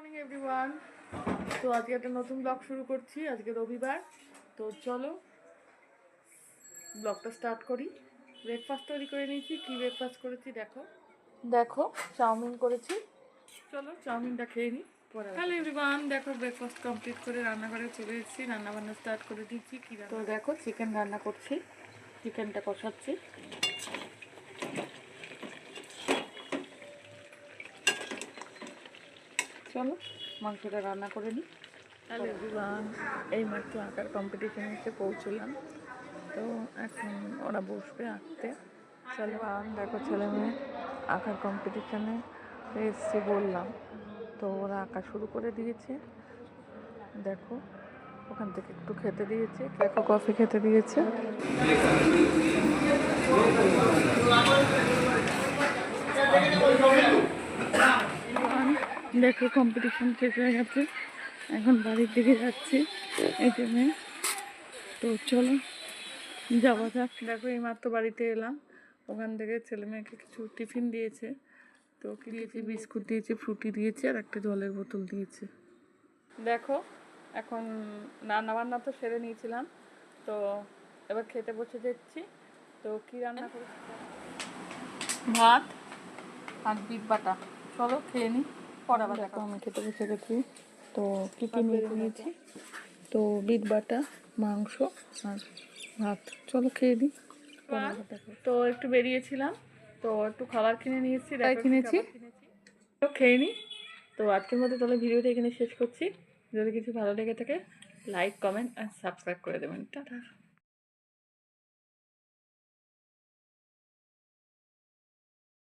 Morning everyone. তো আজকে একটা নতুন ব্লগ শুরু করছি। আজকে রবিবার, তো চলো ব্লগটা স্টার্ট করি। ব্রেকফাস্ট তৈরি করে নিয়েছি। কি ব্রেকফাস্ট করেছি দেখো, চাউমিন করেছি। চলো চাউমিনটা খেয়ে নিই। হ্যালো এভরিওয়ান, দেখো ব্রেকফাস্ট কমপ্লিট করে রান্নাঘরে চলে এসেছি। রান্নাবান্না স্টার্ট করে দিচ্ছি। তো দেখো চিকেন রান্না করছি, চিকেনটা কষাচ্ছি। চলো মাংসটা রান্না করে নিই। হ্যালো এভরিওয়ান, এইমাত্র আঁকার কম্পিটিশানে এসে পৌঁছলাম। তো এখন ওরা বসবে আঁকতে। চলো দেখো ছেলে মেয়ে আঁকার কম্পিটিশানে এসছে বললাম, তো ওরা আঁকা শুরু করে দিয়েছে। দেখো ওখান থেকে একটু খেতে দিয়েছে, দেখো কফি খেতে দিয়েছে। দেখো কম্পিটিশন শেষ হয়ে গেছে, এখন বাড়ির দিকে যাচ্ছি এই জন্যে। তো চলো যাওয়া যাক। দেখো এইমাত্র বাড়িতে এলাম, ওখান থেকে ছেলে মেয়েকে কিছু টিফিন দিয়েছে। তো কি দিয়েছে, বিস্কুট দিয়েছে, ফ্রুটি দিয়েছে আর একটা জলের বোতল দিয়েছে। দেখো এখন রান্নাবান্না তো সেরে নিয়েছিলাম, তো এবার খেতে বসে যাচ্ছি। তো কি রান্না করেছি, ভাত আর বিট বাটা। চলো খেয়ে নিই, পরে আবার দেখো। আমি খেতে বসে গেছি, তো কী কী নিয়েছি, তো বিট বাটা, মাংস আর ভাত। চলো খেয়ে দিই। তো একটু বেরিয়েছিলাম, তো একটু খাবার কিনে নিয়েছি, কিনেছি, তো খেয়ে নিই। তো আজকের মধ্যে তাহলে ভিডিওটা এখানে শেষ করছি। যদি কিছু ভালো লেগে থাকে লাইক, কমেন্ট আর সাবস্ক্রাইব করে দেবেন। টাটা।